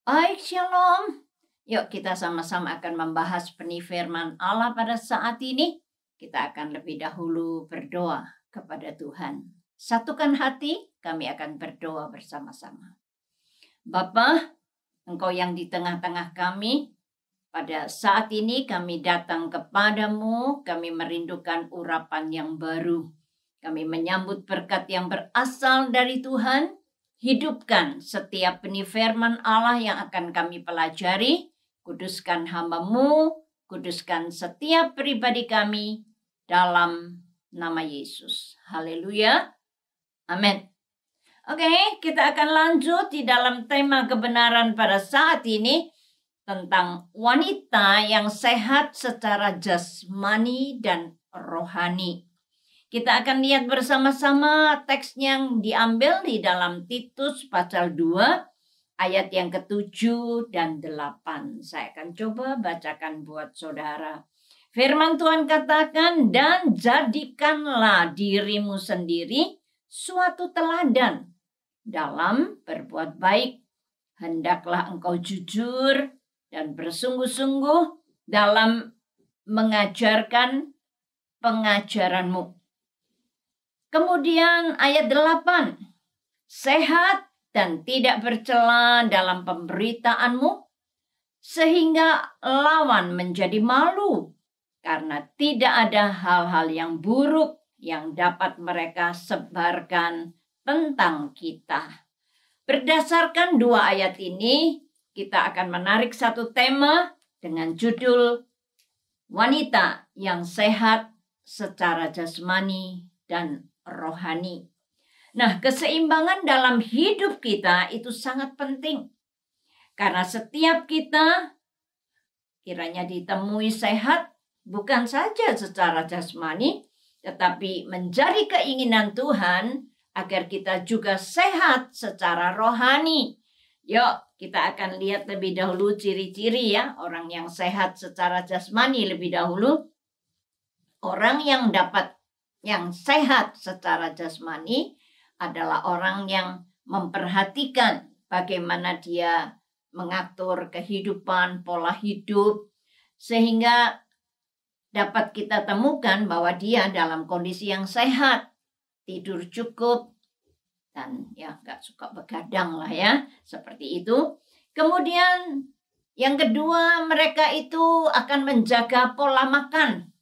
Baik, shalom. Yuk kita sama-sama akan membahas benih firman Allah pada saat ini. Kita akan lebih dahulu berdoa kepada Tuhan. Satukan hati, kami akan berdoa bersama-sama. Bapa, Engkau yang di tengah-tengah kami, pada saat ini kami datang kepadamu, kami merindukan urapan yang baru. Kami menyambut berkat yang berasal dari Tuhan. Hidupkan setiap benih firman Allah yang akan kami pelajari. Kuduskan hamba-Mu, kuduskan setiap pribadi kami dalam nama Yesus. Haleluya. Amin. Oke, kita akan lanjut di dalam tema kebenaran pada saat ini tentang wanita yang sehat secara jasmani dan rohani. Kita akan lihat bersama-sama teks yang diambil di dalam Titus pasal 2 ayat yang ke-7 dan 8. Saya akan coba bacakan buat saudara. Firman Tuhan katakan, dan jadikanlah dirimu sendiri suatu teladan dalam berbuat baik. Hendaklah engkau jujur dan bersungguh-sungguh dalam mengajarkan pengajaranmu. Kemudian ayat 8, sehat dan tidak bercela dalam pemberitaanmu, sehingga lawan menjadi malu, karena tidak ada hal-hal yang buruk yang dapat mereka sebarkan tentang kita. Berdasarkan dua ayat ini, kita akan menarik satu tema dengan judul wanita yang sehat secara jasmani dan rohani. Nah, keseimbangan dalam hidup kita itu sangat penting. Karena setiap kita kiranya ditemui sehat bukan saja secara jasmani, tetapi menjadi keinginan Tuhan agar kita juga sehat secara rohani. Yuk, kita akan lihat lebih dahulu ciri-ciri ya, orang yang sehat secara jasmani lebih dahulu. Orang yang sehat secara jasmani adalah orang yang memperhatikan bagaimana dia mengatur kehidupan, pola hidup, sehingga dapat kita temukan bahwa dia dalam kondisi yang sehat, tidur cukup, dan ya gak suka begadang lah ya, seperti itu. Kemudian yang kedua, mereka itu akan menjaga pola makan.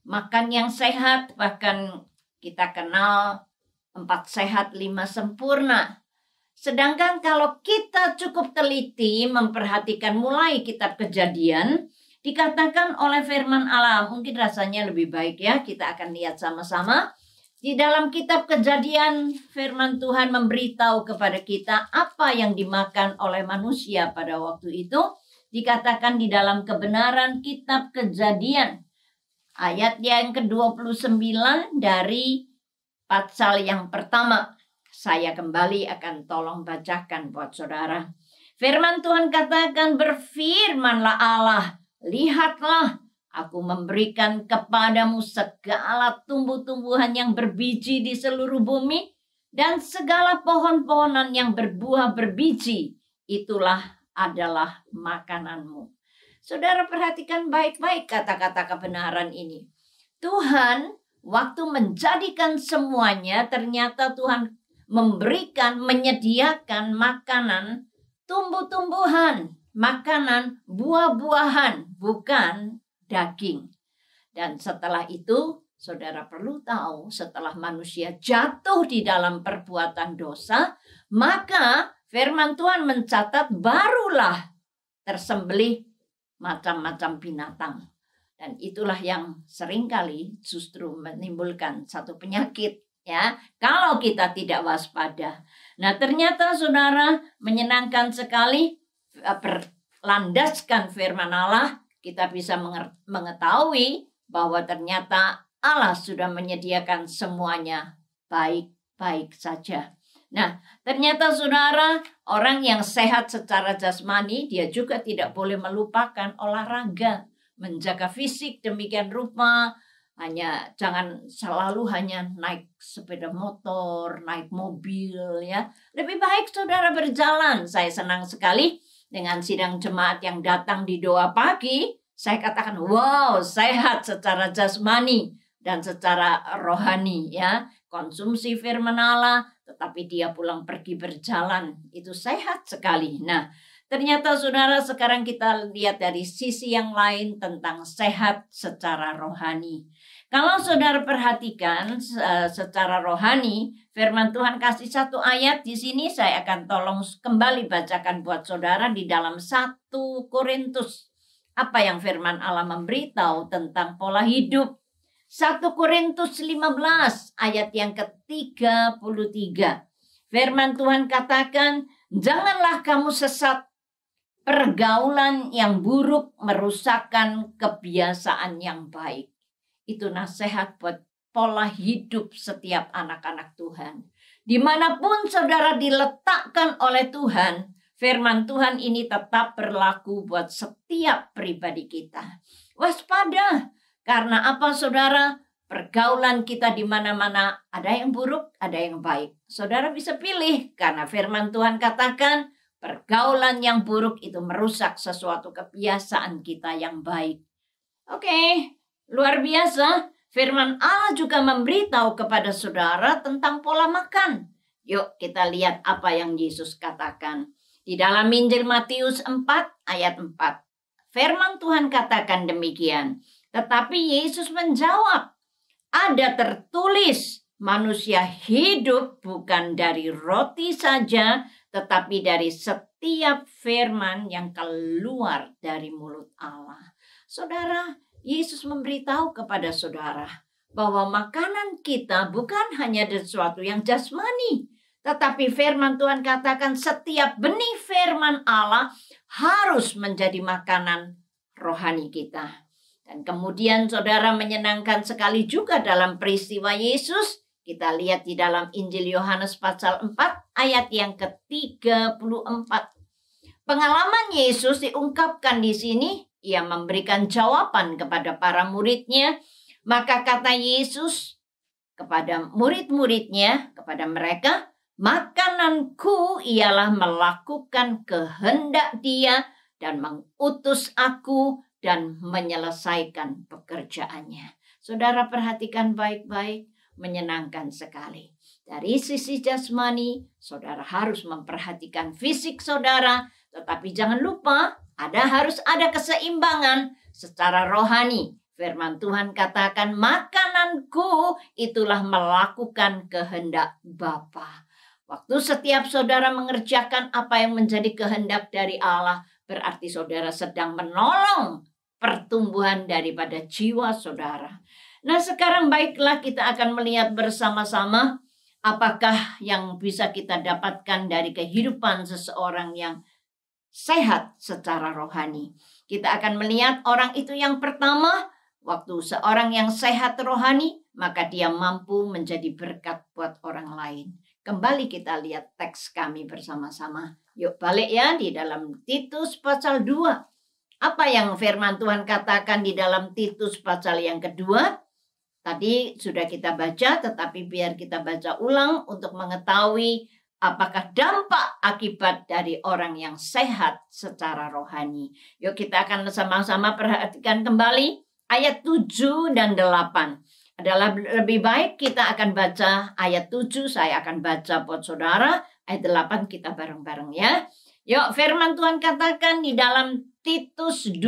Makan yang sehat, bahkan kita kenal 4 sehat 5 sempurna. Sedangkan kalau kita cukup teliti memperhatikan mulai kitab Kejadian, dikatakan oleh firman Allah, mungkin rasanya lebih baik ya, kita akan lihat sama-sama. Di dalam kitab Kejadian, firman Tuhan memberitahu kepada kita apa yang dimakan oleh manusia pada waktu itu. Dikatakan di dalam kebenaran kitab Kejadian, ayat yang ke-29 dari pasal yang pertama. Saya kembali akan tolong bacakan buat saudara. Firman Tuhan katakan, berfirmanlah Allah, lihatlah, aku memberikan kepadamu segala tumbuh-tumbuhan yang berbiji di seluruh bumi, dan segala pohon-pohonan yang berbuah berbiji, itulah adalah makananmu. Saudara perhatikan baik-baik kata-kata kebenaran ini. Tuhan waktu menjadikan semuanya, ternyata Tuhan memberikan, menyediakan makanan, tumbuh-tumbuhan, makanan, buah-buahan, bukan daging. Dan setelah itu, saudara perlu tahu, setelah manusia jatuh di dalam perbuatan dosa, maka firman Tuhan mencatat barulah tersembelih macam-macam binatang. Dan itulah yang seringkali justru menimbulkan satu penyakit ya, kalau kita tidak waspada. Nah, ternyata saudara, menyenangkan sekali berlandaskan firman Allah, kita bisa mengetahui bahwa ternyata Allah sudah menyediakan semuanya baik-baik saja. Nah, ternyata saudara, orang yang sehat secara jasmani, dia juga tidak boleh melupakan olahraga, menjaga fisik demikian rupa. Jangan selalu hanya naik sepeda motor, naik mobil ya. Lebih baik saudara berjalan. Saya senang sekali dengan sidang jemaat yang datang di doa pagi, saya katakan, wow, sehat secara jasmani dan secara rohani ya. Konsumsi firman Allah, tetapi dia pulang pergi berjalan. Itu sehat sekali. Nah, ternyata saudara sekarang kita lihat dari sisi yang lain tentang sehat secara rohani. Kalau saudara perhatikan secara rohani, firman Tuhan kasih satu ayat di sini, saya akan tolong kembali bacakan buat saudara di dalam 1 Korintus. Apa yang firman Allah memberitahu tentang pola hidup. 1 Korintus 15 ayat yang ke-33. Firman Tuhan katakan, janganlah kamu sesat. Pergaulan yang buruk merusakkan kebiasaan yang baik. Itu nasihat buat pola hidup setiap anak-anak Tuhan. Dimanapun saudara diletakkan oleh Tuhan, firman Tuhan ini tetap berlaku buat setiap pribadi kita. Waspada, karena apa saudara? Pergaulan kita di mana-mana ada yang buruk, ada yang baik. Saudara bisa pilih, karena firman Tuhan katakan, pergaulan yang buruk itu merusak sesuatu kebiasaan kita yang baik. Oke. Luar biasa, firman Allah juga memberitahu kepada saudara tentang pola makan. Yuk kita lihat apa yang Yesus katakan. Di dalam Injil Matius 4 ayat 4. Firman Tuhan katakan demikian. Tetapi Yesus menjawab, ada tertulis, manusia hidup bukan dari roti saja, tetapi dari setiap firman yang keluar dari mulut Allah. Saudara, Yesus memberitahu kepada saudara bahwa makanan kita bukan hanya sesuatu yang jasmani, tetapi firman Tuhan katakan setiap benih firman Allah harus menjadi makanan rohani kita. Dan kemudian saudara menyenangkan sekali juga dalam peristiwa Yesus. Kita lihat di dalam Injil Yohanes pasal 4 ayat yang ke-34. Pengalaman Yesus diungkapkan di sini. Ia memberikan jawaban kepada para muridnya. Maka kata Yesus kepada murid-muridnya, kepada mereka, makananku ialah melakukan kehendak Dia dan mengutus aku dan menyelesaikan pekerjaannya. Saudara perhatikan baik-baik, menyenangkan sekali. Dari sisi jasmani, saudara harus memperhatikan fisik saudara, tetapi jangan lupa, harus ada keseimbangan secara rohani. Firman Tuhan katakan, makananku itulah melakukan kehendak Bapa. Waktu setiap saudara mengerjakan apa yang menjadi kehendak dari Allah, berarti saudara sedang menolong pertumbuhan daripada jiwa saudara. Nah sekarang baiklah kita akan melihat bersama-sama apakah yang bisa kita dapatkan dari kehidupan seseorang yang sehat secara rohani. Kita akan melihat orang itu yang pertama, waktu seorang yang sehat rohani, maka dia mampu menjadi berkat buat orang lain. Kembali kita lihat teks kami bersama-sama. Yuk balik ya di dalam Titus pasal 2. Apa yang firman Tuhan katakan di dalam Titus pasal yang kedua? Tadi sudah kita baca, tetapi biar kita baca ulang untuk mengetahui apakah dampak akibat dari orang yang sehat secara rohani. Yuk kita akan sama-sama perhatikan kembali ayat 7 dan 8. Adalah lebih baik kita akan baca ayat 7, saya akan baca buat saudara. Ayat 8 kita bareng-bareng ya. Yuk firman Tuhan katakan di dalam Titus 2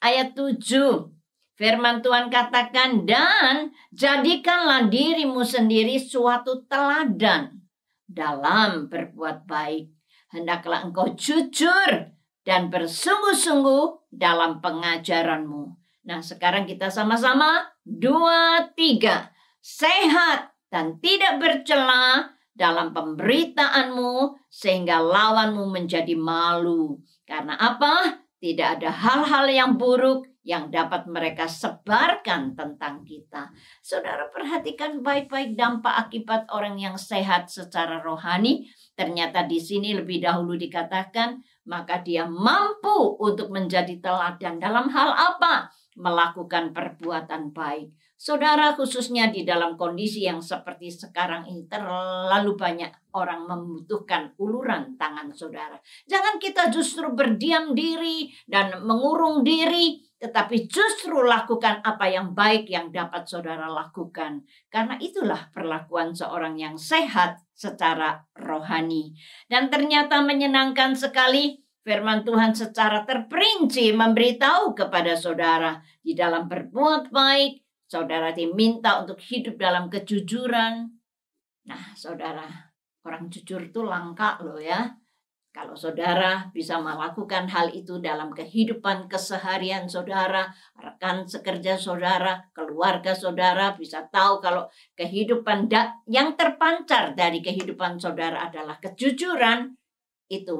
ayat 7. Firman Tuhan katakan, dan jadikanlah dirimu sendiri suatu teladan dalam berbuat baik. Hendaklah engkau jujur dan bersungguh-sungguh dalam pengajaranmu. Nah sekarang kita sama-sama 2, 3. Sehat dan tidak bercela dalam pemberitaanmu sehingga lawanmu menjadi malu. Karena apa? Tidak ada hal-hal yang buruk yang dapat mereka sebarkan tentang kita. Saudara perhatikan baik-baik dampak akibat orang yang sehat secara rohani. Ternyata di sini lebih dahulu dikatakan, maka dia mampu untuk menjadi teladan dalam hal apa? Melakukan perbuatan baik. Saudara, khususnya di dalam kondisi yang seperti sekarang ini, terlalu banyak orang membutuhkan uluran tangan saudara. Jangan kita justru berdiam diri dan mengurung diri, tetapi justru lakukan apa yang baik yang dapat saudara lakukan. Karena itulah perlakuan seorang yang sehat secara rohani. Dan ternyata menyenangkan sekali, firman Tuhan secara terperinci memberitahu kepada saudara, di dalam berbuat baik, saudara diminta untuk hidup dalam kejujuran. Nah, saudara, orang jujur itu langka loh ya. Kalau saudara bisa melakukan hal itu dalam kehidupan keseharian saudara, rekan sekerja saudara, keluarga saudara bisa tahu kalau kehidupan yang terpancar dari kehidupan saudara adalah kejujuran, itu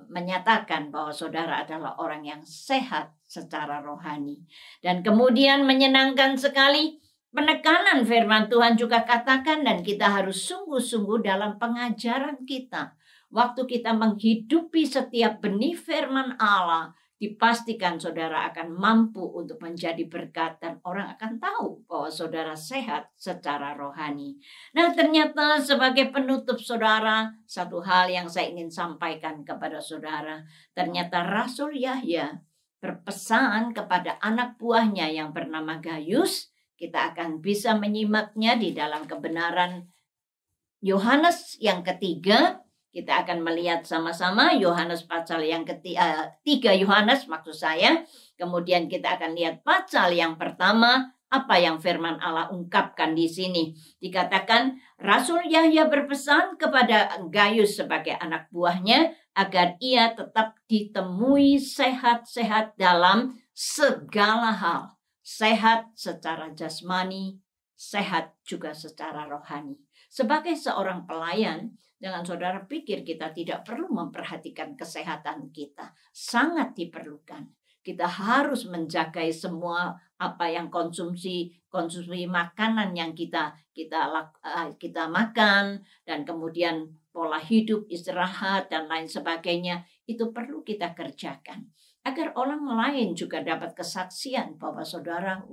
menyatakan bahwa saudara adalah orang yang sehat secara rohani. Dan kemudian menyenangkan sekali, penekanan firman Tuhan juga katakan, dan kita harus sungguh-sungguh dalam pengajaran kita. Waktu kita menghidupi setiap benih firman Allah, dipastikan saudara akan mampu untuk menjadi berkat dan orang akan tahu bahwa saudara sehat secara rohani. Nah, ternyata sebagai penutup saudara, satu hal yang saya ingin sampaikan kepada saudara, ternyata Rasul Yahya berpesan kepada anak buahnya yang bernama Gayus. Kita akan bisa menyimaknya di dalam Kebenaran Yohanes yang ketiga. Kita akan melihat sama-sama Yohanes pasal yang ketiga, 3 Yohanes maksud saya. Kemudian kita akan lihat pasal yang pertama, apa yang firman Allah ungkapkan di sini. Dikatakan Rasul Yahya berpesan kepada Gayus sebagai anak buahnya agar ia tetap ditemui sehat-sehat dalam segala hal. Sehat secara jasmani, sehat juga secara rohani. Sebagai seorang pelayan, jangan saudara pikir kita tidak perlu memperhatikan kesehatan kita. Sangat diperlukan. Kita harus menjaga semua apa yang konsumsi makanan yang kita makan, dan kemudian pola hidup, istirahat dan lain sebagainya, itu perlu kita kerjakan agar orang lain juga dapat kesaksian bahwa saudara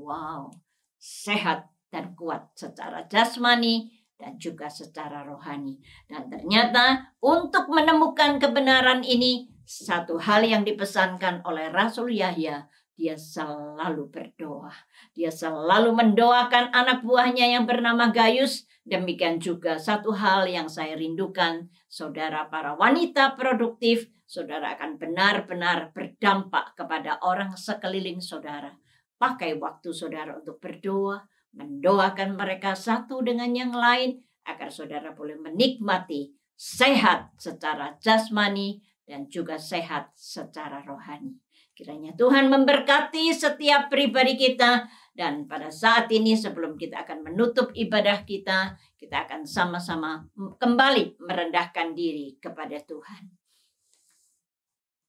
sehat dan kuat secara jasmani dan juga secara rohani. Dan ternyata untuk menemukan kebenaran ini, satu hal yang dipesankan oleh Rasul Yahya, dia selalu berdoa. Dia selalu mendoakan anak buahnya yang bernama Gayus. Demikian juga satu hal yang saya rindukan, saudara para wanita produktif, saudara akan benar-benar berdampak kepada orang sekeliling saudara. Pakai waktu saudara untuk berdoa, mendoakan mereka satu dengan yang lain, agar saudara boleh menikmati sehat secara jasmani dan juga sehat secara rohani. Kiranya Tuhan memberkati setiap pribadi kita. Dan pada saat ini sebelum kita akan menutup ibadah kita akan sama-sama kembali merendahkan diri kepada Tuhan.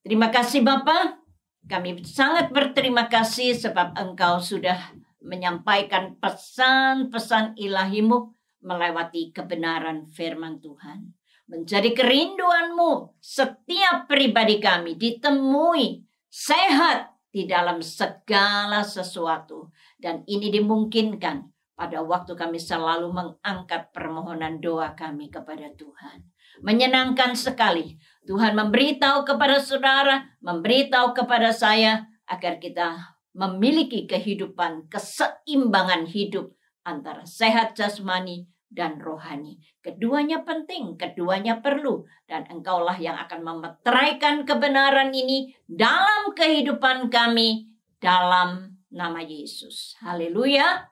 Terima kasih Bapa. Kami sangat berterima kasih sebab Engkau sudah menyampaikan pesan-pesan ilahi-Mu melewati kebenaran firman Tuhan. Menjadi kerinduan-Mu setiap pribadi kami ditemui sehat di dalam segala sesuatu. Dan ini dimungkinkan pada waktu kami selalu mengangkat permohonan doa kami kepada Tuhan. Menyenangkan sekali Tuhan memberitahu kepada saudara, memberitahu kepada saya agar kita memiliki kehidupan, keseimbangan hidup antara sehat jasmani dan rohani. Keduanya penting, keduanya perlu. Dan Engkaulah yang akan memeteraikan kebenaran ini dalam kehidupan kami, dalam nama Yesus. Haleluya.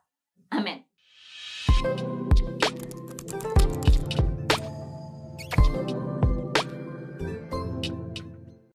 Amin.